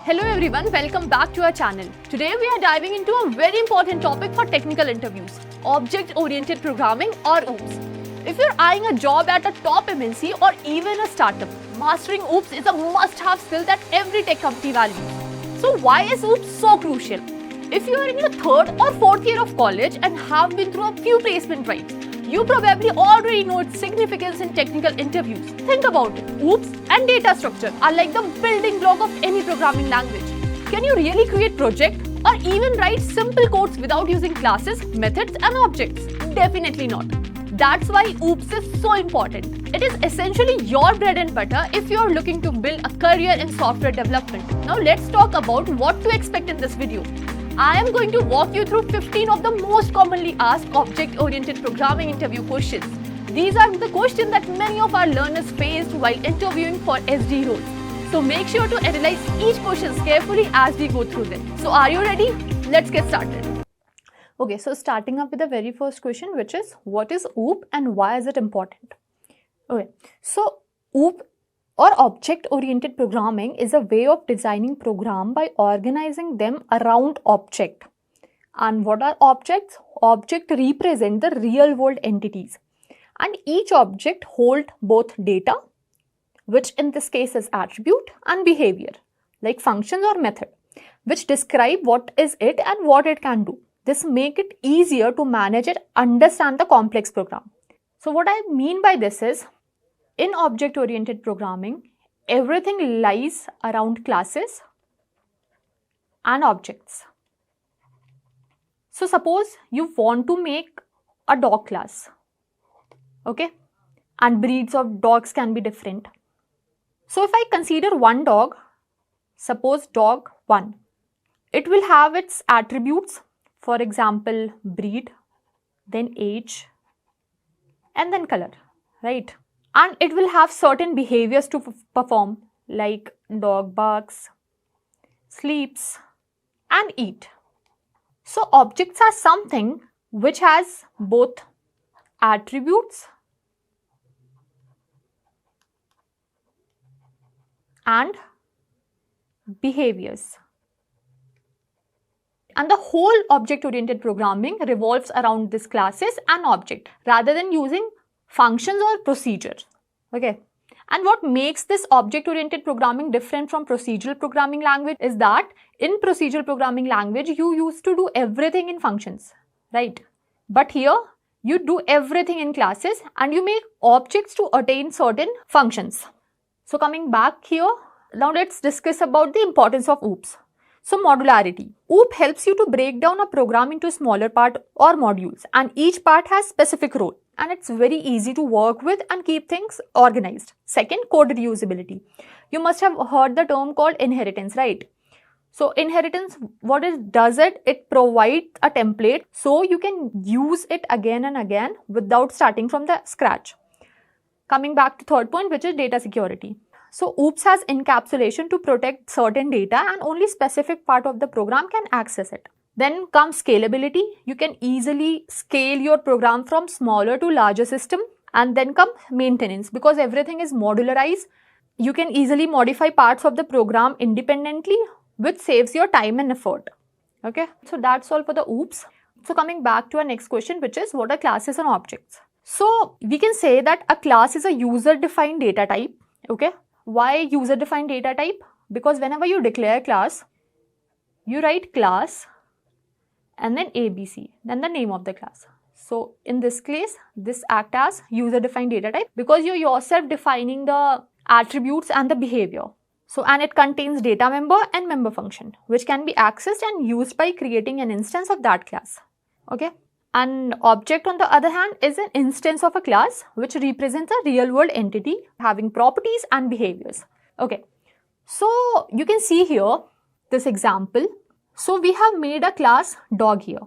Hello everyone, welcome back to our channel. Today we are diving into a very important topic for technical interviews, object-oriented programming or OOPS. If you're eyeing a job at a top MNC or even a startup, mastering OOPS is a must-have skill that every tech company values. So why is OOPS so crucial? If you are in your third or fourth year of college and have been through a few placement drives, you probably already know its significance in technical interviews. Think about it. OOPS and data structure are like the building block of any programming language. Can you really create projects or even write simple codes without using classes, methods and objects? Definitely not. That's why OOPS is so important. It is essentially your bread and butter if you are looking to build a career in software development. Now let's talk about what to expect in this video. I am going to walk you through 15 of the most commonly asked object-oriented programming interview questions. These are the questions that many of our learners faced while interviewing for SD roles. So make sure to analyze each question carefully as we go through them. So are you ready? Let's get started. Okay, so starting up with the very first question, which is what is OOP and why is it important? Okay, so OOP or object-oriented programming is a way of designing program by organizing them around object. And what are objects? Objects represent the real-world entities. And each object holds both data, which in this case is attribute, and behavior, like functions or method, which describe what is it and what it can do. This makes it easier to manage and understand the complex program. So what I mean by this is, in object-oriented programming, everything lies around classes and objects. So suppose you want to make a dog class, okay? And breeds of dogs can be different. So if I consider one dog, suppose dog 1, it will have its attributes, for example, breed, then age, and then color, right? And it will have certain behaviors to perform, like dog barks, sleeps, and eat. So objects are something which has both attributes and behaviors. And the whole object-oriented programming revolves around these classes and object rather than using functions or procedures. Okay. And what makes this object-oriented programming different from procedural programming language is that in procedural programming language, you used to do everything in functions, right? But here, you do everything in classes and you make objects to attain certain functions. So coming back here, now let's discuss about the importance of OOPS. So modularity. OOP helps you to break down a program into smaller parts or modules, and each part has specific role. And it's very easy to work with and keep things organized. Second, code reusability. You must have heard the term called inheritance, right? So inheritance, what it does it provides a template so you can use it again and again without starting from the scratch. Coming back to third point, which is data security. So OOPS has encapsulation to protect certain data and only specific part of the program can access it. Then comes scalability. You can easily scale your program from smaller to larger system. And then comes maintenance. Because everything is modularized, you can easily modify parts of the program independently, which saves your time and effort. Okay, so that's all for the OOPS. So coming back to our next question, which is what are classes and objects? So we can say that a class is a user-defined data type. Okay, why user-defined data type? Because whenever you declare a class, you write class and then ABC, then the name of the class. So in this case, this acts as user-defined data type because you're yourself defining the attributes and the behavior. So, and it contains data member and member function, which can be accessed and used by creating an instance of that class. Okay. An object, on the other hand, is an instance of a class which represents a real-world entity having properties and behaviors. Okay. So you can see here this example. So we have made a class dog here,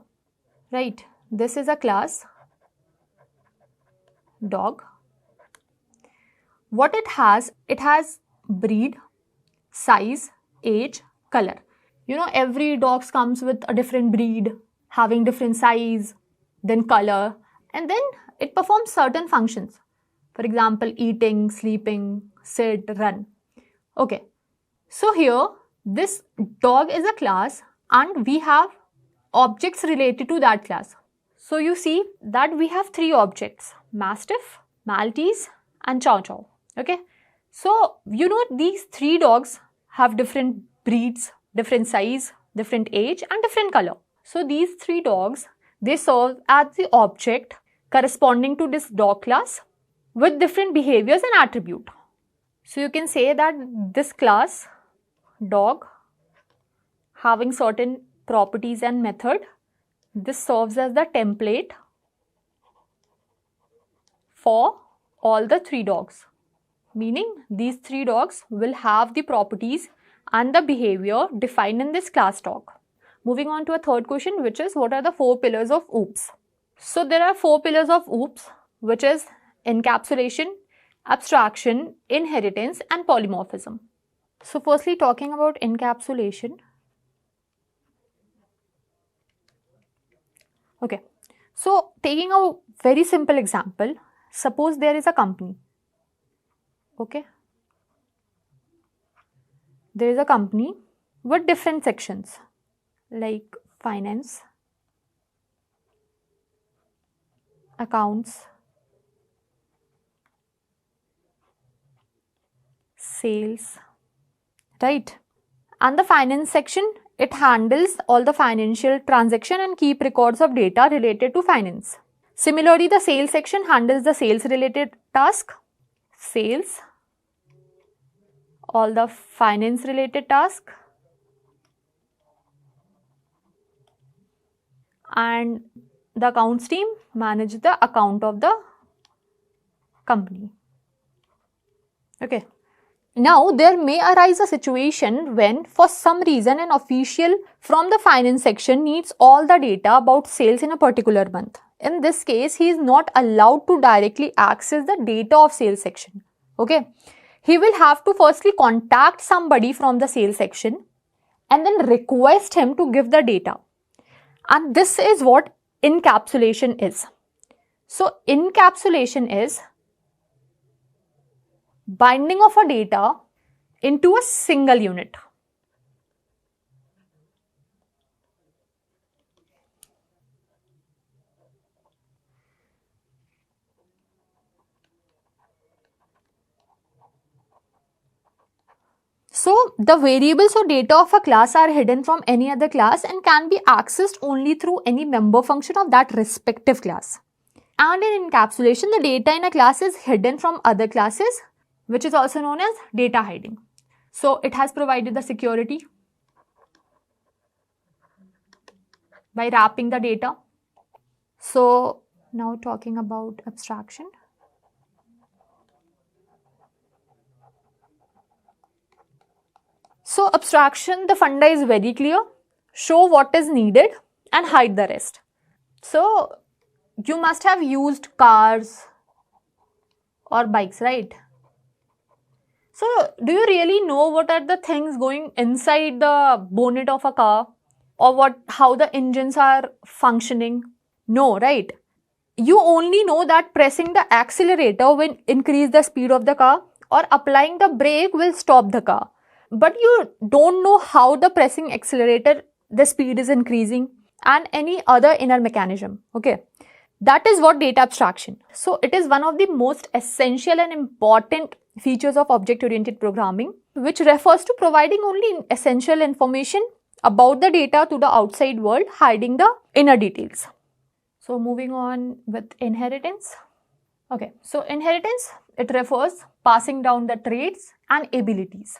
right? This is a class dog. What it has breed, size, age, color. You know, every dog comes with a different breed, having different size, then color, and then it performs certain functions. For example, eating, sleeping, sit, run. Okay. So here This dog is a class and we have objects related to that class. So you see that we have 3 objects: Mastiff, Maltese and Chow Chow. Okay. So you know these 3 dogs have different breeds, different size, different age and different color. So these 3 dogs, they serve as the object corresponding to this dog class with different behaviors and attribute. So you can say that this class dog having certain properties and method, this serves as the template for all the 3 dogs. Meaning these 3 dogs will have the properties and the behavior defined in this class dog. Moving on to a third question, which is what are the 4 pillars of OOPS? So there are 4 pillars of OOPS, which is encapsulation, abstraction, inheritance and polymorphism. So firstly, talking about encapsulation. Okay, so taking a very simple example, suppose there is a company. Okay, there is a company with different sections like finance, accounts, sales, right? And the finance section, it handles all the financial transaction and keep records of data related to finance. Similarly, the sales section handles the sales related task, sales, all the finance related task, and the accounts team manage the account of the company. Okay. Now, there may arise a situation when for some reason an official from the finance section needs all the data about sales in a particular month. In this case, he is not allowed to directly access the data of sales section. Okay. He will have to firstly contact somebody from the sales section and then request him to give the data. And this is what encapsulation is. So, encapsulation is binding of a data into a single unit. So, the variables or data of a class are hidden from any other class and can be accessed only through any member function of that respective class. And in encapsulation, the data in a class is hidden from other classes, which is also known as data hiding. So, it has provided the security by wrapping the data. So, now talking about abstraction. So, abstraction, the funda is very clear. Show what is needed and hide the rest. So, you must have used cars or bikes, right? So, do you really know what are the things going inside the bonnet of a car or how the engines are functioning? No, right? You only know that pressing the accelerator will increase the speed of the car or applying the brake will stop the car. But you don't know how the pressing accelerator, the speed is increasing and any other inner mechanism. Okay. That is what data abstraction. So, it is one of the most essential and important features of object-oriented programming, which refers to providing only essential information about the data to the outside world, hiding the inner details. So, moving on with inheritance. Okay, so inheritance, it refers passing down the traits and abilities.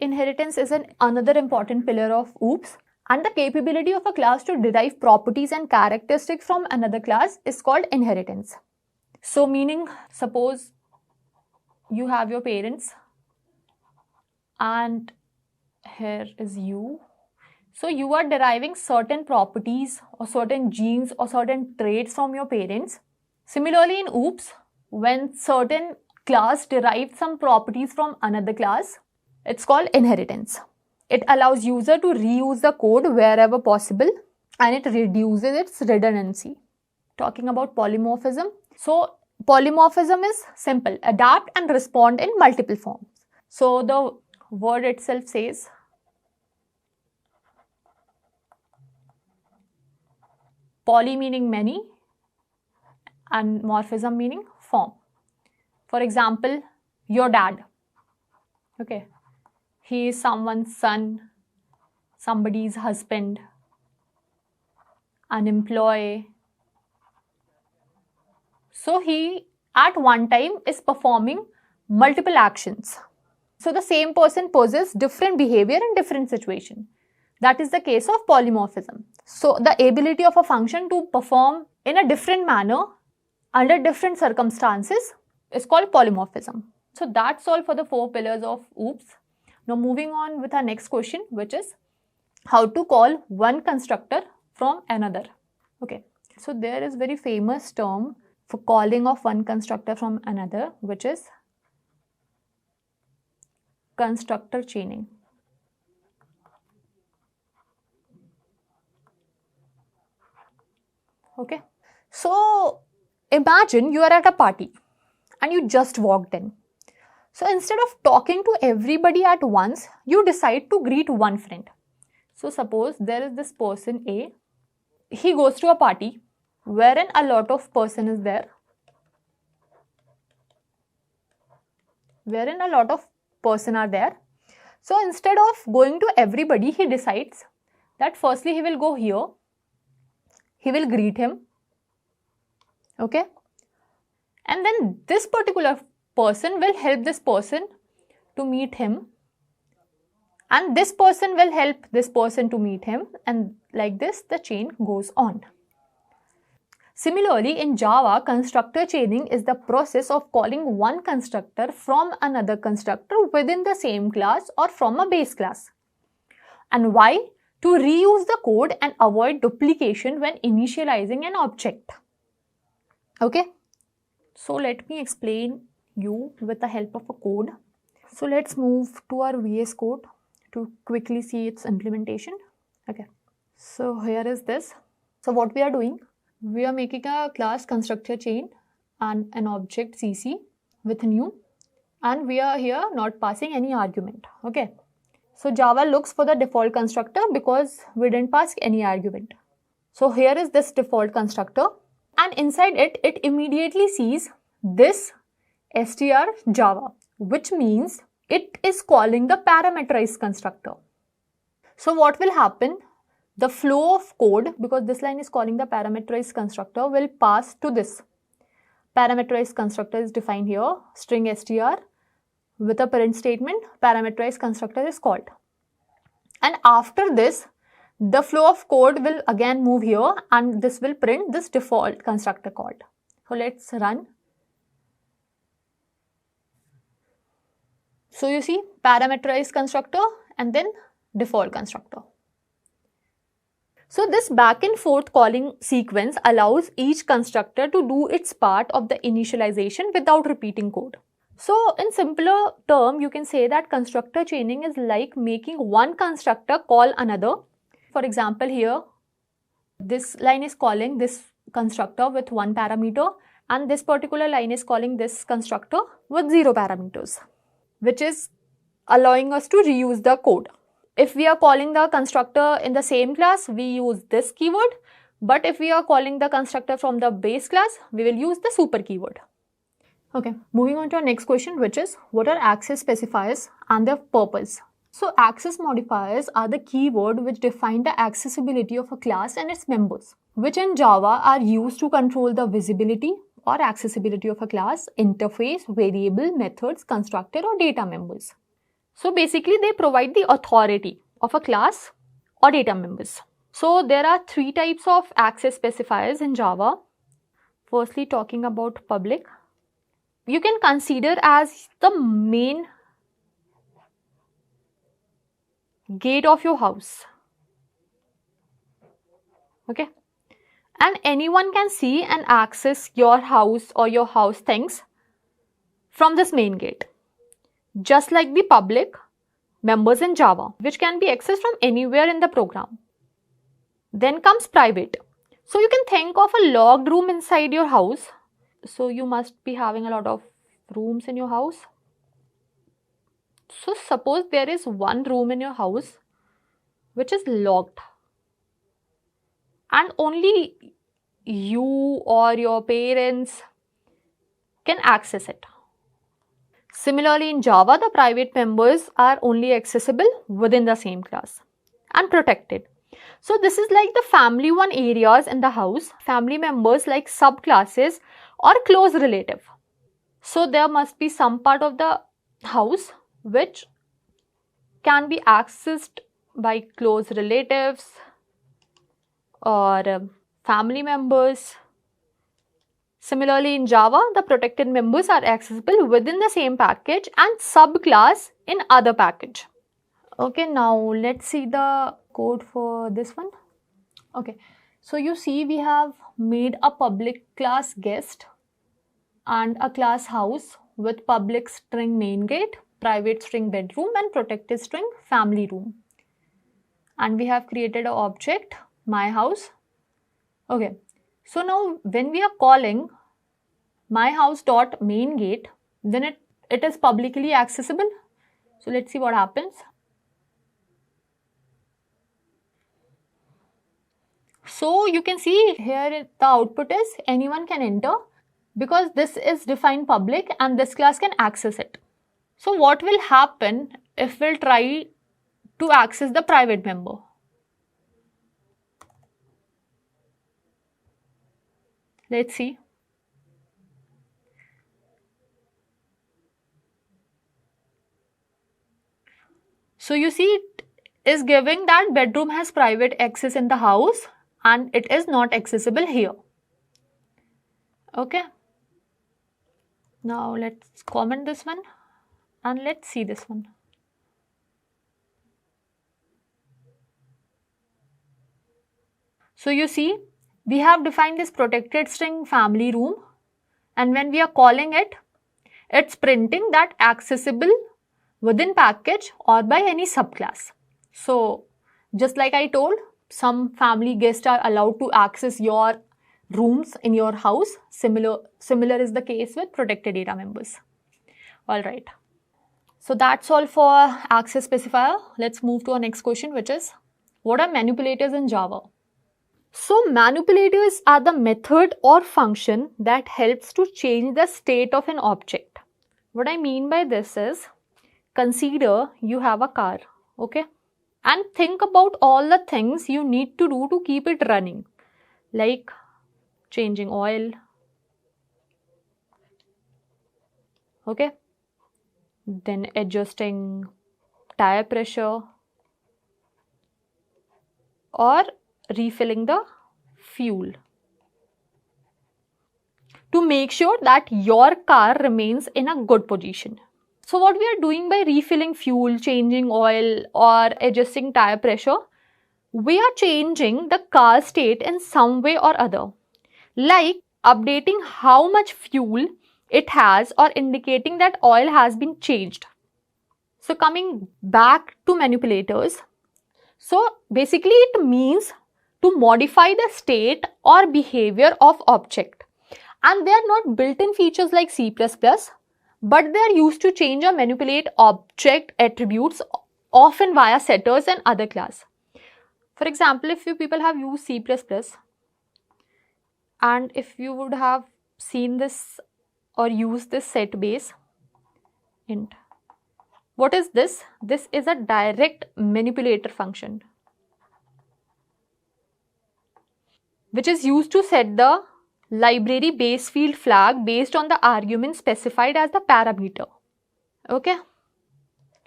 Inheritance is another important pillar of OOPS, and the capability of a class to derive properties and characteristics from another class is called inheritance. So meaning, suppose you have your parents and here is you. So you are deriving certain properties or certain genes or certain traits from your parents. Similarly in OOPS, when certain class derives some properties from another class, it's called inheritance. It allows user to reuse the code wherever possible and it reduces its redundancy. Talking about polymorphism. So Polymorphism is simple, adapt and respond in multiple forms. So the word itself says poly meaning many and morphism meaning form. For example, your dad. Okay, he is someone's son, somebody's husband, an employee. So he at one time is performing multiple actions. So the same person possesses different behavior in different situation. That is the case of polymorphism. So the ability of a function to perform in a different manner under different circumstances is called polymorphism. So that's all for the 4 pillars of OOPS. Now moving on with our next question, which is how to call one constructor from another. Okay, so there is very famous term for calling of one constructor from another, which is constructor chaining. Okay, so imagine you are at a party and you just walked in. So instead of talking to everybody at once, you decide to greet one friend. So suppose there is this person A, he goes to a party wherein a lot of person is there, wherein a lot of person are there. So instead of going to everybody, he decides that firstly he will go here, he will greet him, okay, and then this particular person will help this person to meet him, and this person will help this person to meet him, and like this the chain goes on. Similarly, in Java, constructor chaining is the process of calling one constructor from another constructor within the same class or from a base class. And why? To reuse the code and avoid duplication when initializing an object. Okay, so let me explain you with the help of a code. So let's move to our VS Code to quickly see its implementation. Okay, so here is this. So what we are doing, we are making a class constructor chain and an object CC with new, and we are here not passing any argument. Okay, so Java looks for the default constructor because we didn't pass any argument. So here is this default constructor, and inside it, it immediately sees this str Java, which means it is calling the parameterized constructor. So what will happen? The flow of code, because this line is calling the parameterized constructor, will pass to this. Parameterized constructor is defined here, string str with a parent statement, parameterized constructor is called. And after this, the flow of code will again move here, and this will print this default constructor called. So let's run. So you see parameterized constructor and then default constructor. So this back and forth calling sequence allows each constructor to do its part of the initialization without repeating code. So in simpler term, you can say that constructor chaining is like making one constructor call another. For example, here, this line is calling this constructor with 1 parameter, and this particular line is calling this constructor with 0 parameters, which is allowing us to reuse the code. If we are calling the constructor in the same class, we use this keyword. But if we are calling the constructor from the base class, we will use the super keyword. Okay, moving on to our next question, which is what are access specifiers and their purpose? So access modifiers are the keyword which define the accessibility of a class and its members, which in Java are used to control the visibility or accessibility of a class, interface, variable, methods, constructor or data members. So basically they provide the authority of a class or data members. So there are 3 types of access specifiers in Java. Firstly, talking about public. You can consider as the main gate of your house. Okay. And anyone can see and access your house or your house things from this main gate. Just like the public members in Java, which can be accessed from anywhere in the program. Then comes private. So you can think of a locked room inside your house So you must be having a lot of rooms in your house. So suppose there is one room in your house which is locked and only you or your parents can access it. Similarly, in Java, the private members are only accessible within the same class and protected. So this is like the family one areas in the house, family members like subclasses or close relative. So there must be some part of the house which can be accessed by close relatives or family members. Similarly, in Java, the protected members are accessible within the same package and subclass in other package. Okay, now let's see the code for this one. Okay, so you see we have made a public class guest and a class house with public string main gate, private string bedroom and protected string family room. And we have created an object, my house. Okay, so now when we are calling my house dot main gate, then it is publicly accessible. So let's see what happens. So you can see here the output is anyone can enter because this is defined public and this class can access it. So what will happen if we'll try to access the private member? Let's see. So you see it is giving that bedroom has private access in the house and it is not accessible here. Okay. Now let's comment this one and let's see this one. So you see we have defined this protected string family room and when we are calling it, it's printing that accessible within package or by any subclass. So just like I told, some family guests are allowed to access your rooms in your house. Similar is the case with protected data members. All right. So that's all for access specifier. Let's move to our next question, which is what are manipulators in Java? So manipulators are the method or function that helps to change the state of an object. What I mean by this is, consider you have a car, okay? And think about all the things you need to do to keep it running, like changing oil, okay? Then adjusting tire pressure or refilling the fuel to make sure that your car remains in a good position. So what we are doing by refilling fuel, changing oil or adjusting tire pressure, we are changing the car state in some way or other, like updating how much fuel it has or indicating that oil has been changed. So coming back to manipulators, so basically it means to modify the state or behavior of object, and they are not built-in features like C++, but they are used to change or manipulate object attributes, often via setters and other class. For example, if you people have used C++, and if you would have seen this or used this set base int, what is this? This is a direct manipulator function, which is used to set the library base field flag based on the argument specified as the parameter. Okay.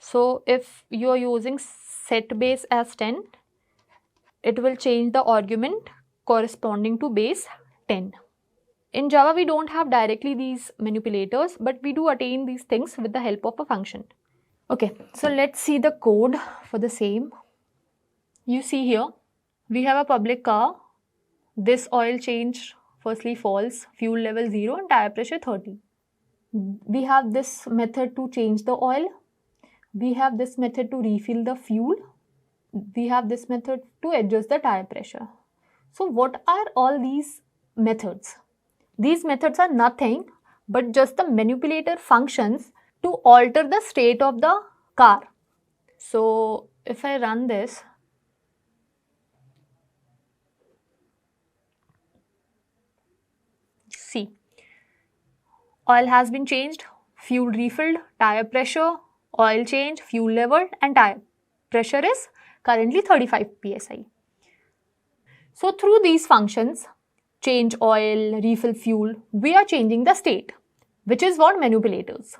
So if you are using set base as 10, it will change the argument corresponding to base 10. In Java, we don't have directly these manipulators, but we do attain these things with the help of a function. Okay, so let's see the code for the same. You see here, we have a public car. This oil change firstly false, fuel level 0 and tire pressure 30. We have this method to change the oil. We have this method to refill the fuel. We have this method to adjust the tire pressure. So what are all these methods? These methods are nothing but just the manipulator functions to alter the state of the car. So if I run this, see, oil has been changed, fuel refilled, tire pressure, oil change, fuel level, and tire pressure is currently 35 psi. So through these functions, change oil, refill fuel, we are changing the state, which is what manipulators.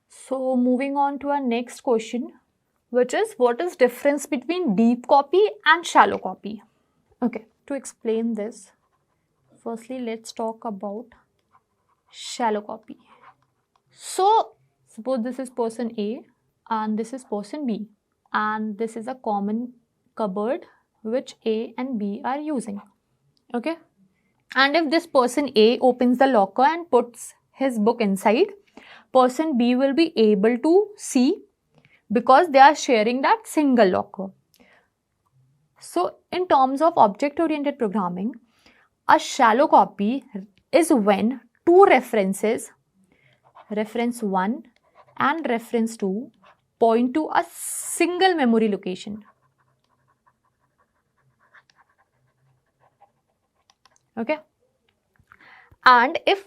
So moving on to our next question, which is what is difference between deep copy and shallow copy? Okay, to explain this, firstly let's talk about shallow copy. So suppose this is person A and this is person B, and this is a common cupboard which A and B are using. Okay, and if this person A opens the locker and puts his book inside, person B will be able to see because they are sharing that single locker. So in terms of object-oriented programming, a shallow copy is when two references, reference 1 and reference 2, point to a single memory location. Okay, and if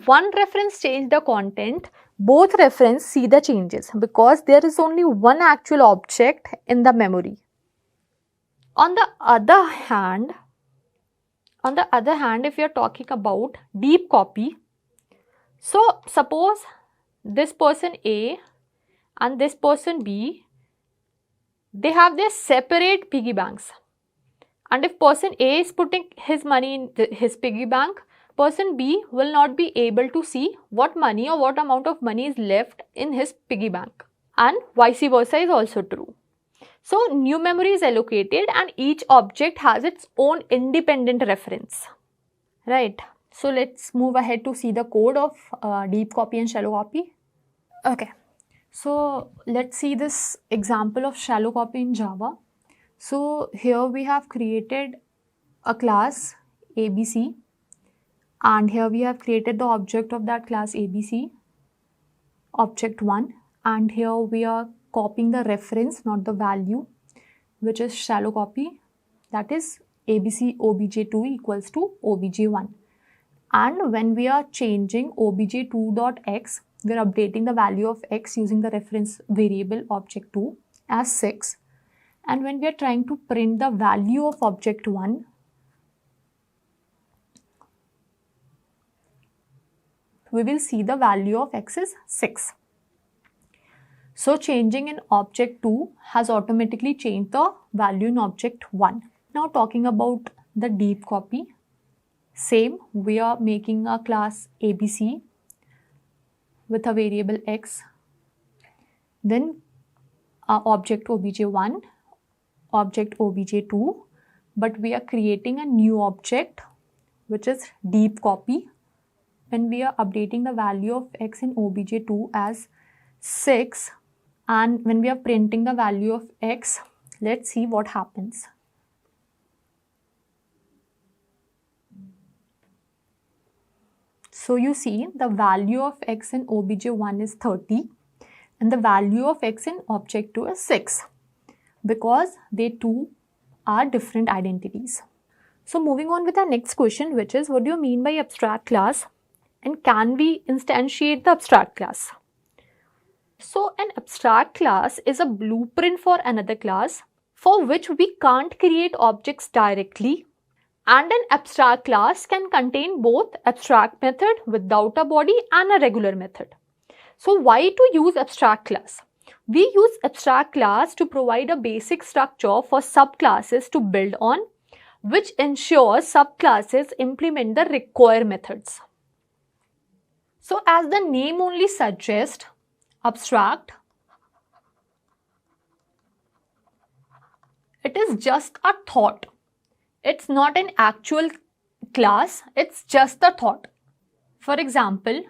one reference change the content, both reference see the changes because there is only one actual object in the memory. On the other hand, if you are talking about deep copy, so suppose this person A and this person B, they have their separate piggy banks, and if person A is putting his money in his piggy bank, person B will not be able to see what money or what amount of money is left in his piggy bank, and vice versa is also true. So new memory is allocated and each object has its own independent reference, right? So let's move ahead to see the code of deep copy and shallow copy. Okay, so let's see this example of shallow copy in Java. So here we have created a class ABC, and here we have created the object of that class ABC, object 1, and here we are copying the reference, not the value, which is shallow copy, that is ABC obj2 equals to obj1. And when we are changing obj2.x, we are updating the value of x using the reference variable object2 as 6. And when we are trying to print the value of object 1, we will see the value of x is 6. So changing in object 2 has automatically changed the value in object 1. Now talking about the deep copy, same, we are making a class ABC with a variable x, then object obj1, object obj2, but we are creating a new object which is deep copy. When we are updating the value of x in obj2 as 6, and when we are printing the value of x, let's see what happens. So you see the value of x in obj1 is 30 and the value of x in object 2 is 6 because they two are different identities. So moving on with our next question, which is what do you mean by abstract class and can we instantiate the abstract class? So an abstract class is a blueprint for another class for which we can't create objects directly, and an abstract class can contain both abstract method without a body and a regular method. So why to use abstract class? We use abstract class to provide a basic structure for subclasses to build on, which ensures subclasses implement the required methods. So as the name only suggests, abstract, it is just a thought. It's not an actual class, it's just a thought. For example,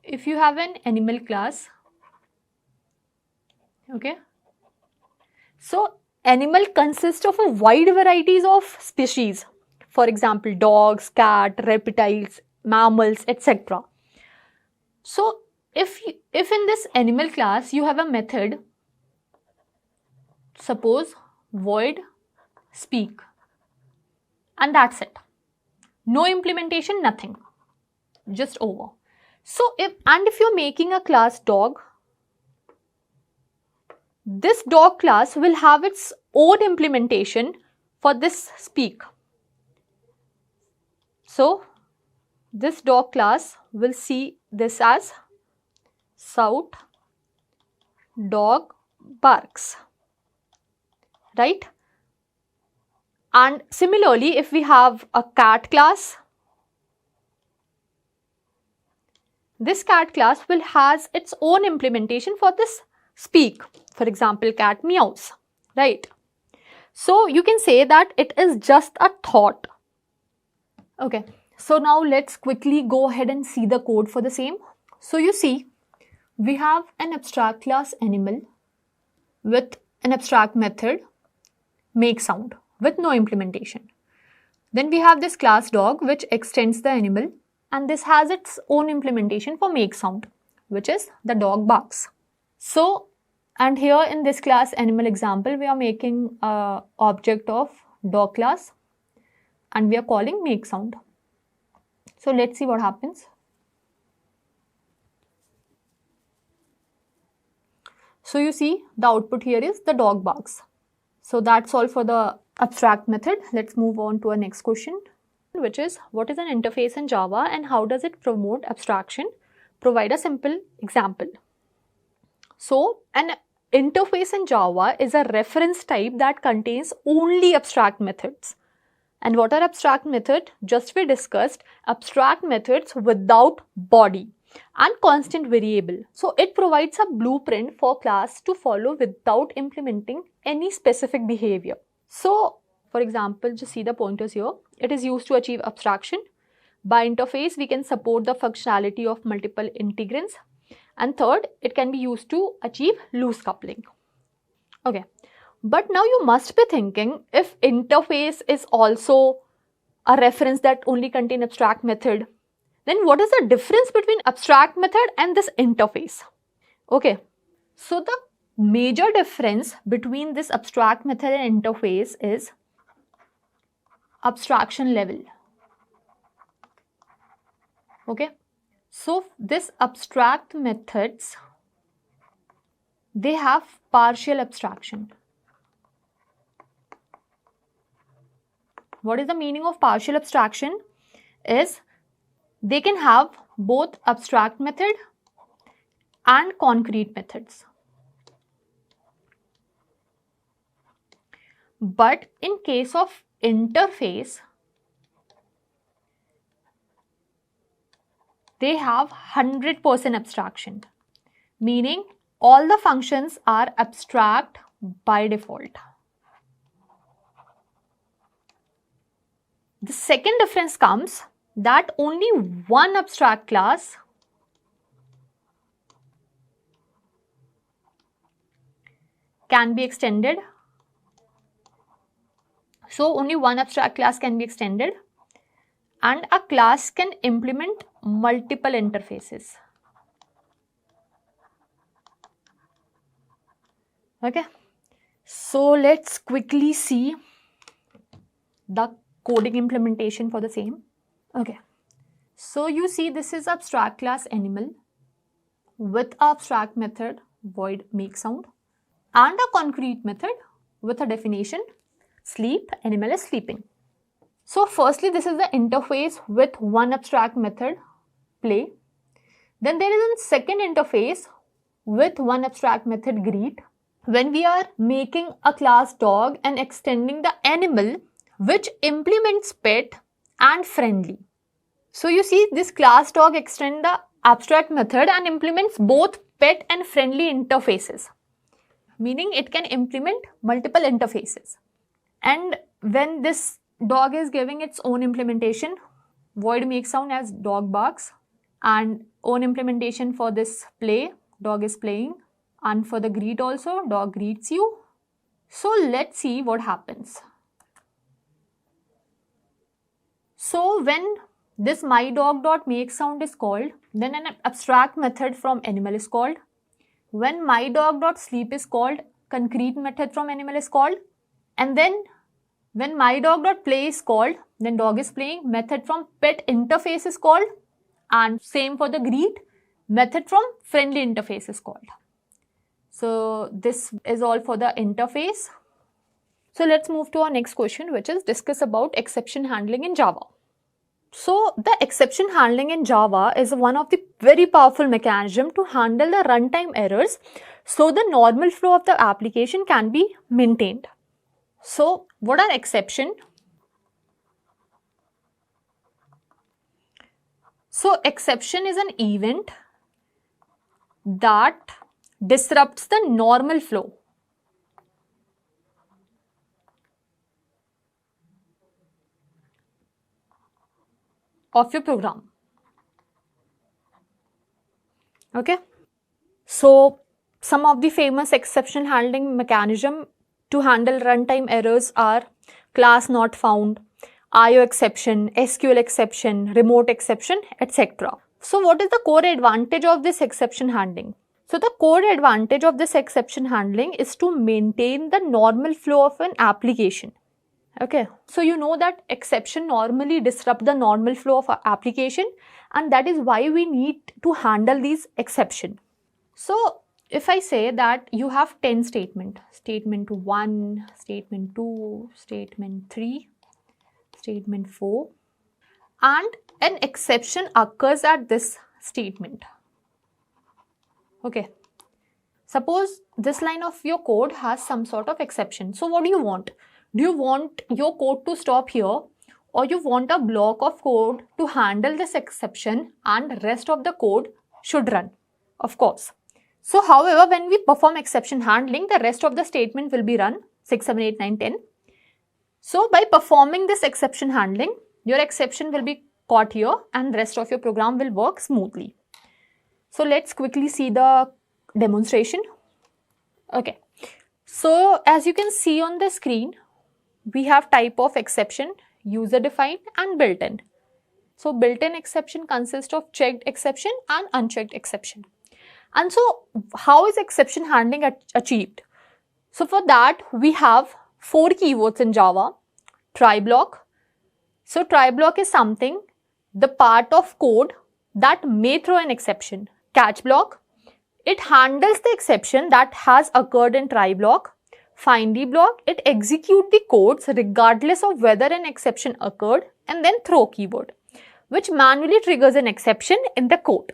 if you have an animal class, okay, so animal consists of a wide varieties of species. For example, dogs, cat, reptiles, mammals, etc. So if in this animal class you have a method, suppose void speak, and that's it. No implementation, nothing, just over. So if you're making a class dog, this dog class will have its own implementation for this speak. So this dog class will see this as South dog barks, right? And similarly, if we have a cat class, this cat class will has its own implementation for this speak. For example, cat meows, right? So you can say that it is just a thought. Okay, so now let's quickly go ahead and see the code for the same. So you see, we have an abstract class animal with an abstract method make sound with no implementation. Then we have this class dog which extends the animal, and this has its own implementation for make sound, which is the dog barks. So, and here in this class animal example, we are making an object of dog class and we are calling make sound. So let's see what happens. So you see the output here is the dog barks. So that's all for the abstract method. Let's move on to our next question, which is what is an interface in Java and how does it promote abstraction? Provide a simple example. So an interface in Java is a reference type that contains only abstract methods. And what are abstract methods? Just we discussed abstract methods without body and constant variable. So it provides a blueprint for class to follow without implementing any specific behavior. So for example, just see the pointers here. It is used to achieve abstraction. By interface, we can support the functionality of multiple integrants. And third, it can be used to achieve loose coupling. Okay, but now you must be thinking, if interface is also a reference that only contain abstract method, then what is the difference between abstract method and this interface? Okay, so the major difference between this abstract method and interface is abstraction level. Okay, so this abstract methods, they have partial abstraction. What is the meaning of partial abstraction? Is they can have both abstract method and concrete methods. But in case of interface, they have 100% abstraction, meaning all the functions are abstract by default. The second difference comes that only one abstract class can be extended. So only one abstract class can be extended, and a class can implement multiple interfaces. Okay, so let's quickly see the coding implementation for the same. Okay, so you see this is abstract class animal with abstract method void make sound and a concrete method with a definition sleep, animal is sleeping. So firstly, this is the interface with one abstract method play. Then there is a second interface with one abstract method greet. When we are making a class dog and extending the animal which implements pet and friendly. So you see this class dog extend the abstract method and implements both pet and friendly interfaces, meaning it can implement multiple interfaces. And when this dog is giving its own implementation, void make sound as dog barks, and own implementation for this play, dog is playing, and for the greet also, dog greets you. So let's see what happens. So when this my dog dot make sound is called, then an abstract method from animal is called. When my dog dot sleep is called, concrete method from animal is called. And then when my dog dot play is called, then dog is playing, method from pet interface is called, and same for the greet, method from friendly interface is called. So this is all for the interface. So let's move to our next question, which is discuss about exception handling in Java. So the exception handling in Java is one of the very powerful mechanism to handle the runtime errors, so the normal flow of the application can be maintained. So what are exception? So exception is an event that disrupts the normal flow of your program. Okay. So some of the famous exception handling mechanism to handle runtime errors are class not found, IO exception, SQL exception, remote exception, etc. So what is the core advantage of this exception handling? So the core advantage of this exception handling is to maintain the normal flow of an application. Okay, so you know that exception normally disrupt the normal flow of our application, and that is why we need to handle these exception. So if I say that you have 10 statements, statement 1, statement 2, statement 3, statement 4, and an exception occurs at this statement. Okay, suppose this line of your code has some sort of exception. So what do you want? Do you want your code to stop here, or you want a block of code to handle this exception and rest of the code should run? Of course. So however, when we perform exception handling, the rest of the statement will be run 6, 7, 8, 9, 10. So by performing this exception handling, your exception will be caught here and rest of your program will work smoothly. So let's quickly see the demonstration. Okay. So as you can see on the screen, we have type of exception, user defined and built-in. So built-in exception consists of checked exception and unchecked exception. And so how is exception handling achieved? So for that we have 4 keywords in Java. Try block. So try block is something, the part of code that may throw an exception. Catch block, it handles the exception that has occurred in try block. Finally block, it executes the codes regardless of whether an exception occurred, and then throw keyword, which manually triggers an exception in the code.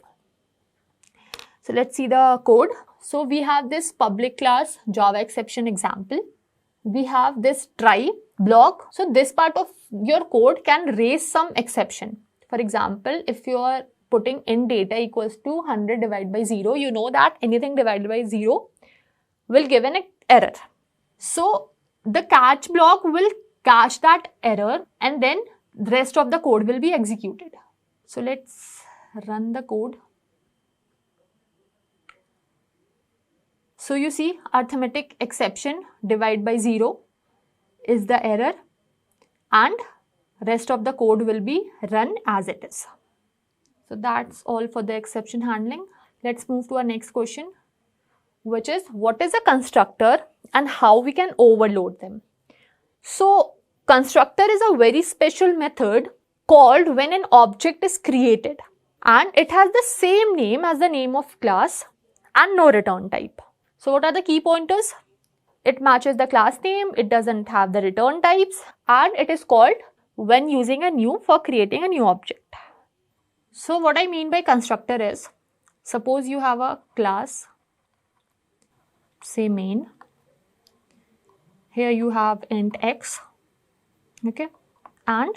So let's see the code. So we have this public class Java exception example. We have this try block. So this part of your code can raise some exception. For example, if you are putting in data equals to 100 divided by 0, you know that anything divided by 0 will give an error. So the catch block will catch that error and then the rest of the code will be executed. So let's run the code. So you see arithmetic exception divide by 0 is the error and rest of the code will be run as it is. So that's all for the exception handling. Let's move to our next question, which is what is a constructor and how we can overload them. So constructor is a very special method called when an object is created and it has the same name as the name of class and no return type. So what are the key pointers? It matches the class name, it doesn't have the return types, and it is called when using a new for creating a new object. So what I mean by constructor is, suppose you have a class, say main. Here you have int x, okay, and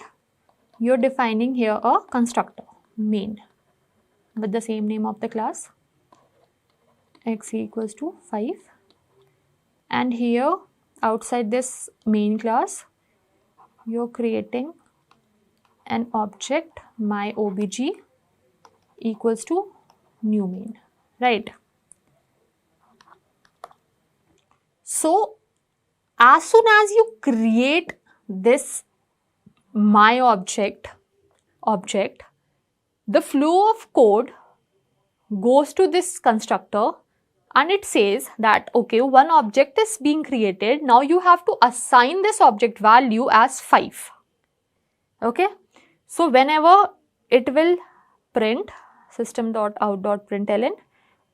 you're defining here a constructor main with the same name of the class, x equals to 5, and here outside this main class you're creating an object my obj equals to new main, right? So as soon as you create this my object object, the flow of code goes to this constructor and it says that, okay, one object is being created. Now you have to assign this object value as 5. Okay. So whenever it will print system.out.println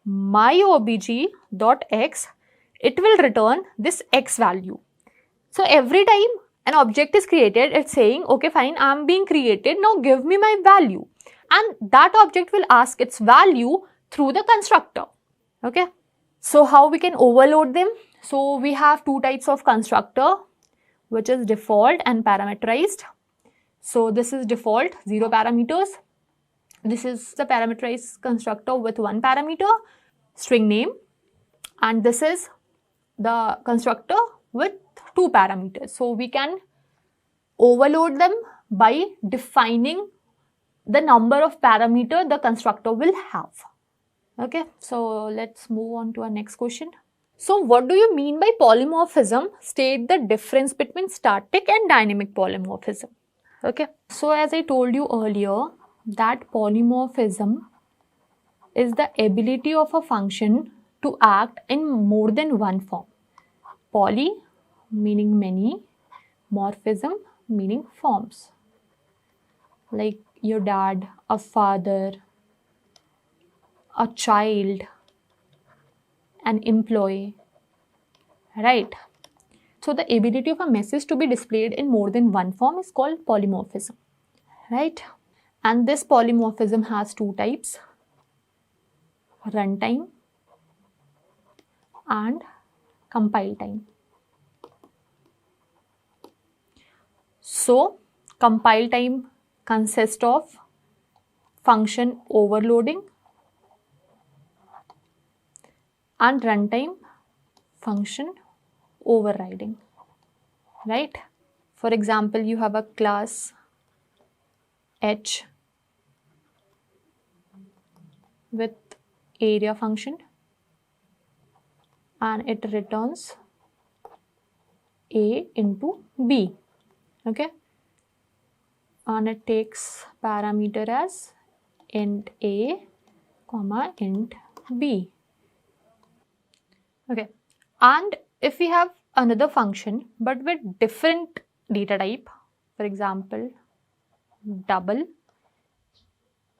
myobj.x, it will return this x value. So every time an object is created, it's saying, okay, fine, I'm being created, now give me my value. And that object will ask its value through the constructor. Okay. So how we can overload them? So we have two types of constructor, which is default and parameterized. So this is default, 0 parameters. This is the parameterized constructor with 1 parameter, string name. And this is the constructor with 2 parameters. So we can overload them by defining the number of parameter the constructor will have. Okay, so let's move on to our next question. So what do you mean by polymorphism? State the difference between static and dynamic polymorphism. Okay, so as I told you earlier, that polymorphism is the ability of a function to act in more than one form. Poly meaning many, morphism meaning forms. Like your dad, a father, a child, an employee, right? So the ability of a message to be displayed in more than one form is called polymorphism, right? And this polymorphism has two types, runtime and compile time. So compile time consists of function overloading and runtime function overriding, right? For example, you have a class H with area function and it returns A into B, okay? And it takes parameter as int A, comma int B. Okay, and if we have another function but with different data type, for example, double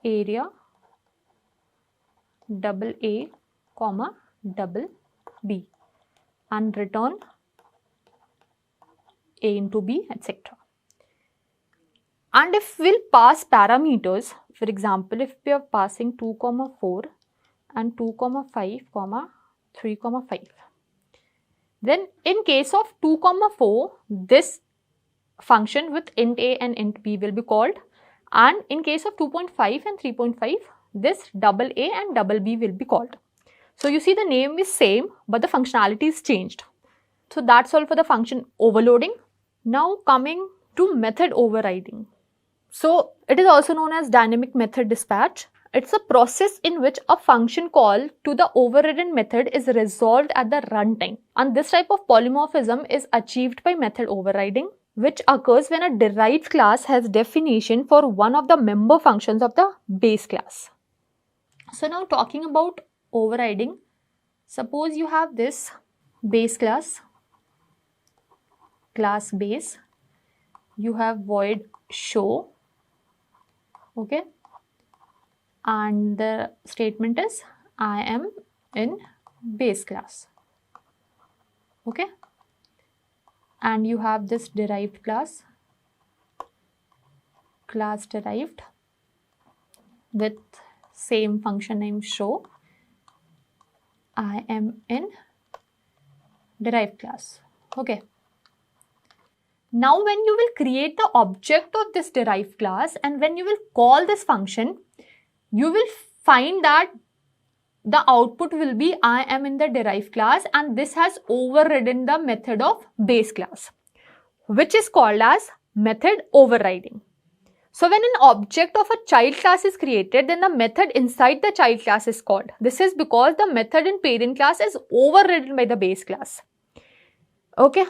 area, double A, comma double B, and return A into B, etc. And if we'll pass parameters, for example, if we are passing 2, 4 and 2, 5, 3, 5. Then in case of 2, 4, this function with int A and int B will be called, and in case of 2.5 and 3.5, this double A and double B will be called. So you see the name is same but the functionality is changed. So that's all for the function overloading. Now coming to method overriding. So it is also known as dynamic method dispatch. It's a process in which a function call to the overridden method is resolved at the runtime. And this type of polymorphism is achieved by method overriding, which occurs when a derived class has definition for one of the member functions of the base class. So now talking about overriding, suppose you have this base class, class base, you have void show, okay, and the statement is I am in base class, okay, and you have this derived class, class derived with same function name show, I am in derived class, okay. Now when you will create the object of this derived class and when you will call this function, you will find that the output will be I am in the derived class, and this has overridden the method of base class, which is called as method overriding. So when an object of a child class is created, then the method inside the child class is called. This is because the method in parent class is overridden by the base class. Okay.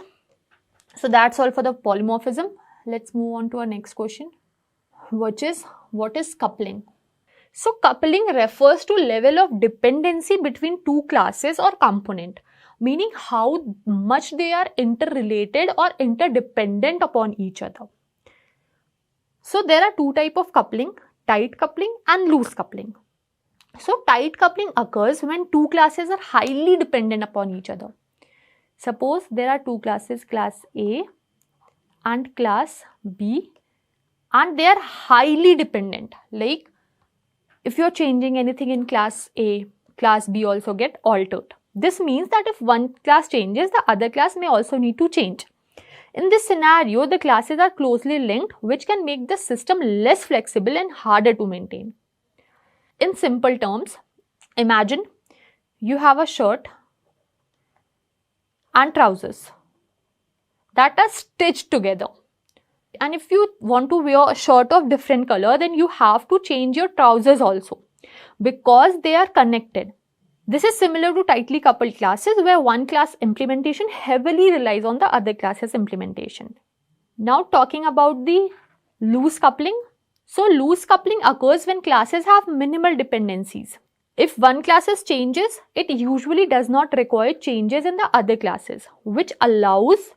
So that's all for the polymorphism. Let's move on to our next question. what is coupling. So coupling refers to level of dependency between two classes or component, meaning how much they are interrelated or interdependent upon each other. So there are two types of coupling, tight coupling and loose coupling. So tight coupling occurs when two classes are highly dependent upon each other. Suppose there are two classes, class A and class B, and they are highly dependent. Like if you are changing anything in class A, class B also get altered. This means that if one class changes, the other class may also need to change. In this scenario, the classes are closely linked, which can make the system less flexible and harder to maintain. In simple terms, imagine you have a shirt and trousers that are stitched together. And if you want to wear a shirt of different color, then you have to change your trousers also because they are connected. This is similar to tightly coupled classes where one class implementation heavily relies on the other class's implementation. Now talking about the loose coupling. So loose coupling occurs when classes have minimal dependencies. If one class changes, it usually does not require changes in the other classes, which allows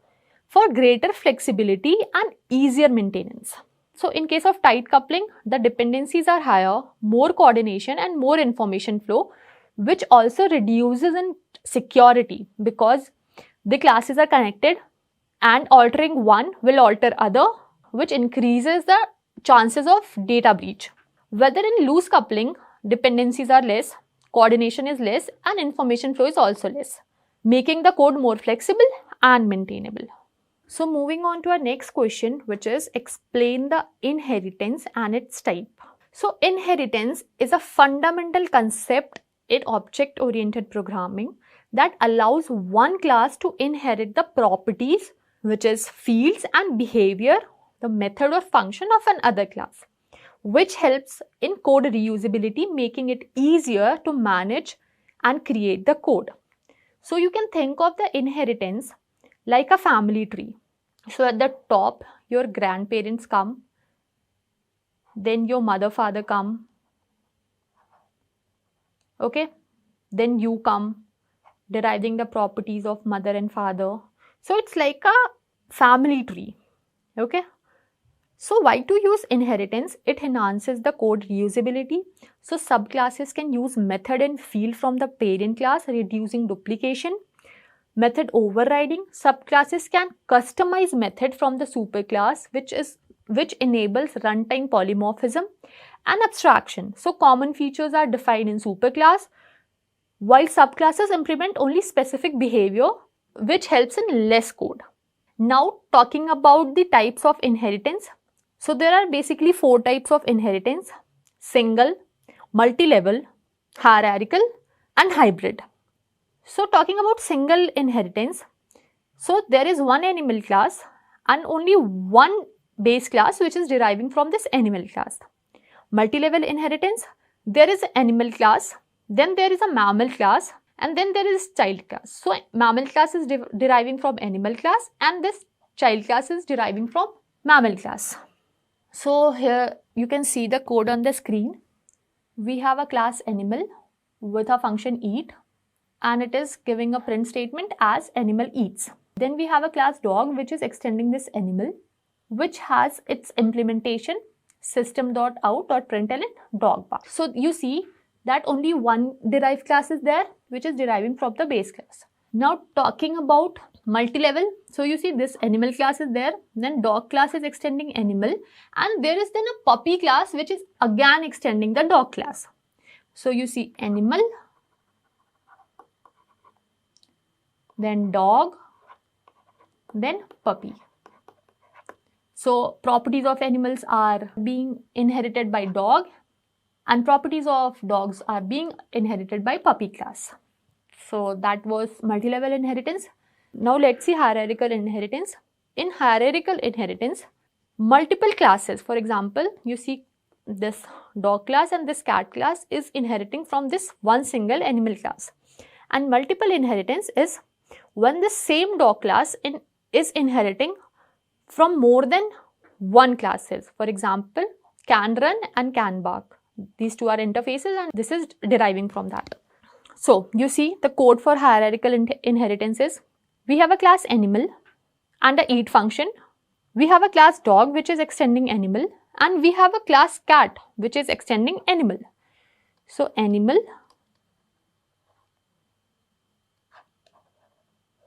for greater flexibility and easier maintenance. So in case of tight coupling, the dependencies are higher, more coordination and more information flow, which also reduces in security because the classes are connected and altering one will alter other, which increases the chances of data breach. Whether in loose coupling, dependencies are less, coordination is less and information flow is also less, making the code more flexible and maintainable. So moving on to our next question, which is explain the inheritance and its type. So inheritance is a fundamental concept in object-oriented programming that allows one class to inherit the properties, which is fields and behavior, the method or function of another class, which helps in code reusability, making it easier to manage and create the code. So you can think of the inheritance like a family tree. So at the top, your grandparents come, then your mother, father come, okay, then you come, deriving the properties of mother and father. So it's like a family tree, okay. So why to use inheritance? It enhances the code reusability. So subclasses can use method and field from the parent class, reducing duplication. Method overriding, subclasses can customize method from the superclass, which enables runtime polymorphism and abstraction. So common features are defined in superclass, while subclasses implement only specific behavior, which helps in less code. Now talking about the types of inheritance. So there are basically 4 types of inheritance: single, multi-level, hierarchical and hybrid. So talking about single inheritance, so there is one animal class and only one base class which is deriving from this animal class. Multi-level inheritance, there is an animal class, then there is a mammal class and then there is child class. So mammal class is deriving from animal class and this child class is deriving from mammal class. So here you can see the code on the screen. We have a class animal with a function eat, and it is giving a print statement as animal eats. Then we have a class dog which is extending this animal, which has its implementation system.out.println dog bar. So you see that only one derived class is there which is deriving from the base class. Now talking about multi-level, so you see this animal class is there, then dog class is extending animal, and there is then a puppy class which is again extending the dog class. So you see animal, then dog, then puppy. So properties of animals are being inherited by dog and properties of dogs are being inherited by puppy class. So that was multi-level inheritance. Now let's see hierarchical inheritance. In hierarchical inheritance, multiple classes, for example, you see this dog class and this cat class is inheriting from this one single animal class. And multiple inheritance is when the same dog class is inheriting from more than one classes. For example, can run and can bark. These two are interfaces and this is deriving from that. So you see the code for hierarchical inheritance is, we have a class animal and a eat function. We have a class dog which is extending animal, and we have a class cat which is extending animal. So animal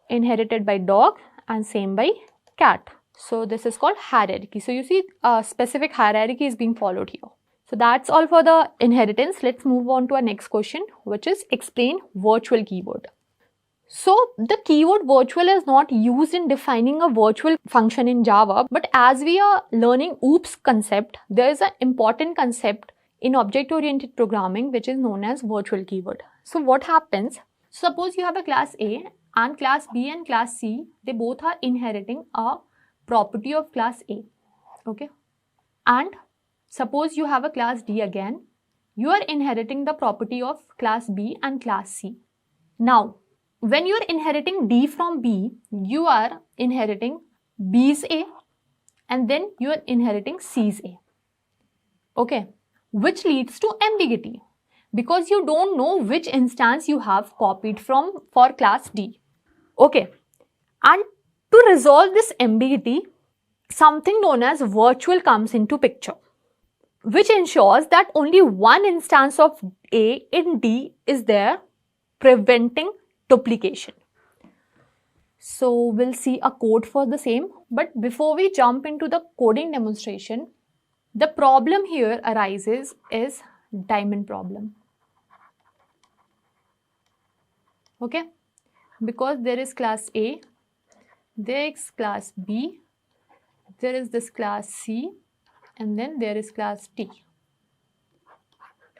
inherited by dog and same by cat. So this is called hierarchy. So you see a specific hierarchy is being followed here. So that's all for the inheritance. Let's move on to our next question, which is explain virtual keyword. So the keyword virtual is not used in defining a virtual function in Java, but as we are learning OOPS concept, there is an important concept in object-oriented programming which is known as virtual keyword. So what happens? Suppose you have a class A and class B and class C, they both are inheriting a property of class A, okay? And suppose you have a class D again, you are inheriting the property of class B and class C. Now, when you are inheriting D from B, you are inheriting B's A and then you are inheriting C's A, okay? Which leads to ambiguity because you don't know which instance you have copied from for class D, okay? And to resolve this ambiguity, something known as virtual comes into picture, which ensures that only one instance of A in D is there, preventing duplication. So we'll see a code for the same, but before we jump into the coding demonstration, the problem here arises is diamond problem, okay? Because there is class A, there is class B, there is this class C, and then there is class D,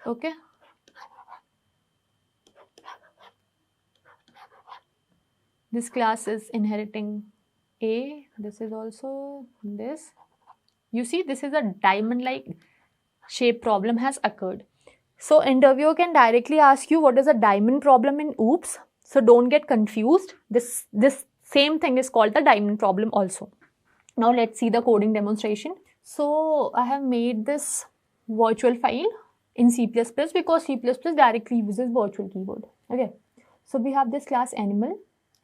okay? This class is inheriting A, this is also this. You see, this is a diamond-like shape problem has occurred. So interviewer can directly ask you what is a diamond problem in OOPS. So don't get confused. This same thing is called the diamond problem also. Now let's see the coding demonstration. So I have made this virtual file in C++ because C++ directly uses virtual keyword. Okay. So we have this class animal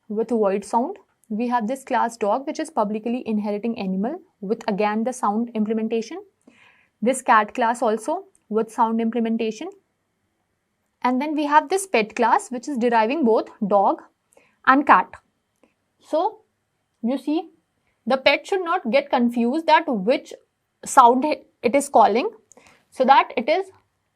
with void sound. We have this class dog which is publicly inheriting animal with again the sound implementation. This cat class also with sound implementation. And then we have this pet class which is deriving both dog and cat. So you see, the pet should not get confused that which sound it is calling, so that it is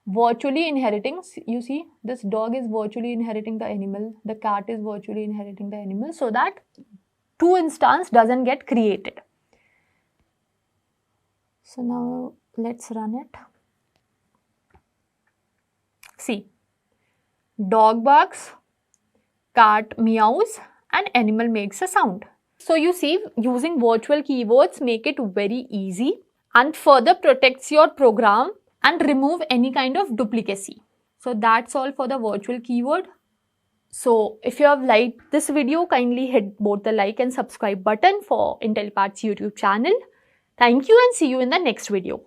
virtually inheriting. You see, this dog is virtually inheriting the animal, the cat is virtually inheriting the animal, so that two instance doesn't get created. So now let's run it. See, dog barks, cat meows, and animal makes a sound. So you see, using virtual keywords make it very easy and further protects your program and remove any kind of duplicacy. So that's all for the virtual keyword. So if you have liked this video, kindly hit both the like and subscribe button for Intellipaat's YouTube channel. Thank you and see you in the next video.